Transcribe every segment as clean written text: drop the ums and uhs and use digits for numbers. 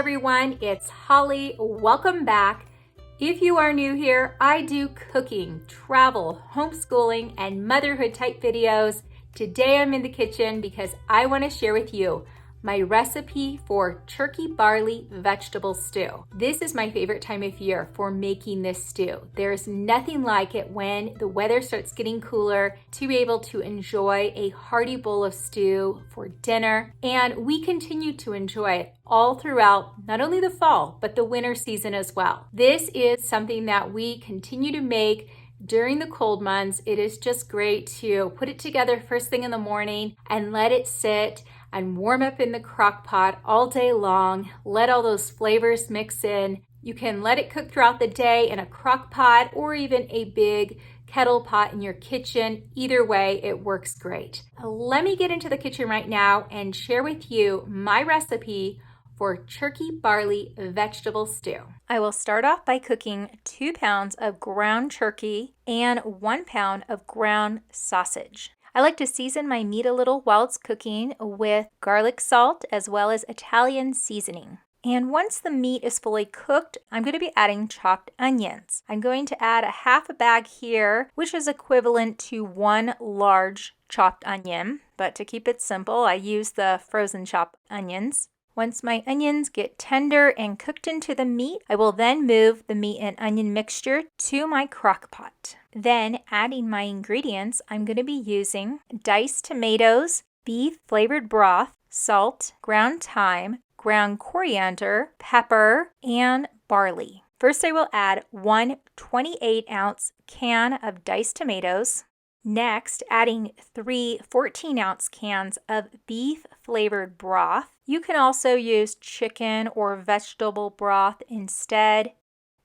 everyone, it's Holly. Welcome back. If you are new here, I do cooking, travel, homeschooling, and motherhood type videos. Today I'm in the kitchen because I want to share with you my recipe for turkey barley vegetable stew. This is my favorite time of year for making this stew. There's nothing like it when the weather starts getting cooler to be able to enjoy a hearty bowl of stew for dinner. And we continue to enjoy it all throughout not only the fall, but the winter season as well. This is something that we continue to make during the cold months. It is just great to put it together first thing in the morning and let it sit and warm up in the crock pot all day long. Let all those flavors mix in. You can let it cook throughout the day in a crock pot or even a big kettle pot in your kitchen. Either way, it works great. Let me get into the kitchen right now and share with you my recipe for turkey barley vegetable stew. I will start off by cooking 2 pounds of ground turkey and 1 pound of ground sausage. I like to season my meat a little while it's cooking with garlic salt as well as Italian seasoning. And once the meat is fully cooked, I'm going to be adding chopped onions. I'm going to add a half a bag here, which is equivalent to 1 large chopped onion. But to keep it simple, I use the frozen chopped onions. Once my onions get tender and cooked into the meat, I will then move the meat and onion mixture to my crock pot. Then adding my ingredients, I'm going to be using diced tomatoes, beef flavored broth, salt, ground thyme, ground coriander, pepper, and barley. First, I will add 1 28-ounce can of diced tomatoes. Next, adding 3 14-ounce cans of beef flavored broth. You can also use chicken or vegetable broth instead.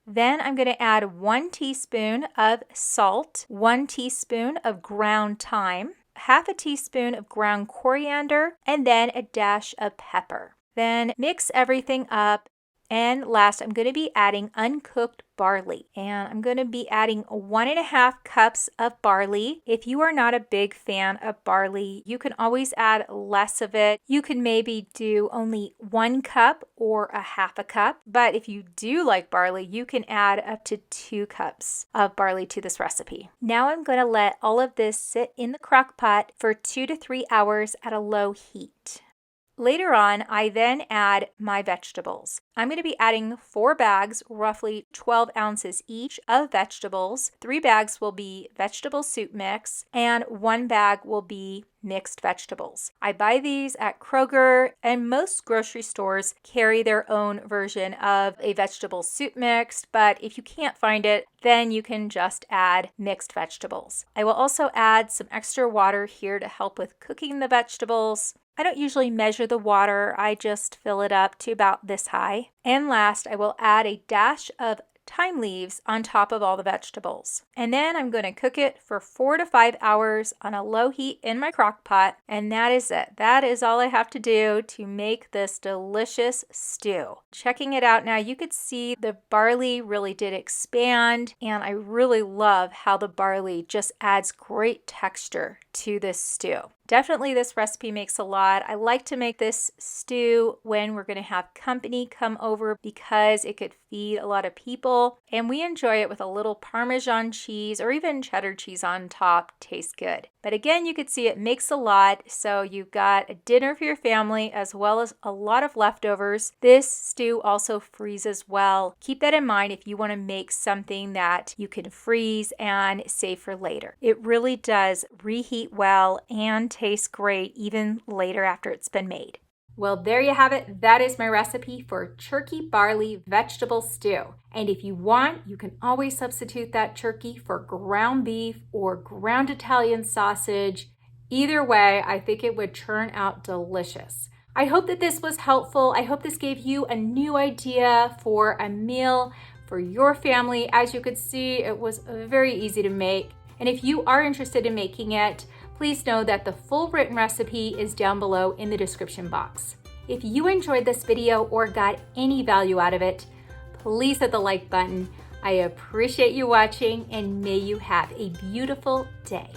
Then I'm going to add 1 teaspoon of salt, 1 teaspoon of ground thyme, half a teaspoon of ground coriander, and then a dash of pepper. Then mix everything up. And last, I'm going to be adding uncooked barley. And I'm going to be adding 1.5 cups of barley. If you are not a big fan of barley, you can always add less of it. You can maybe do only 1 cup or a half a cup. But if you do like barley, you can add up to 2 cups of barley to this recipe. Now I'm going to let all of this sit in the crock pot for 2 to 3 hours at a low heat. Later on, I then add my vegetables. I'm going to be adding 4 bags, roughly 12 ounces each of vegetables. 3 bags will be vegetable soup mix, and 1 bag will be mixed vegetables. I buy these at Kroger, and most grocery stores carry their own version of a vegetable soup mix, but if you can't find it, then you can just add mixed vegetables. I will also add some extra water here to help with cooking the vegetables. I don't usually measure the water, I just fill it up to about this high. And last, I will add a dash of thyme leaves on top of all the vegetables. And then I'm going to cook it for 4 to 5 hours on a low heat in my crock pot. And that is it. That is all I have to do to make this delicious stew. Checking it out now, you could see the barley really did expand. And I really love how the barley just adds great texture to this stew. Definitely this recipe makes a lot. I like to make this stew when we're going to have company come over because it could feed a lot of people. And we enjoy it with a little Parmesan cheese or even cheddar cheese on top. Tastes good. But again, you could see it makes a lot. So you've got a dinner for your family as well as a lot of leftovers. This stew also freezes well. Keep that in mind if you want to make something that you can freeze and save for later. It really does reheat well and tastes great even later after it's been made. Well, there you have it. That is my recipe for turkey barley vegetable stew. And if you want, you can always substitute that turkey for ground beef or ground Italian sausage. Either way, I think it would turn out delicious. I hope that this was helpful. I hope this gave you a new idea for a meal for your family. As you could see, it was very easy to make. And if you are interested in making it, please know that the full written recipe is down below in the description box. If you enjoyed this video or got any value out of it, please hit the like button. I appreciate you watching and may you have a beautiful day.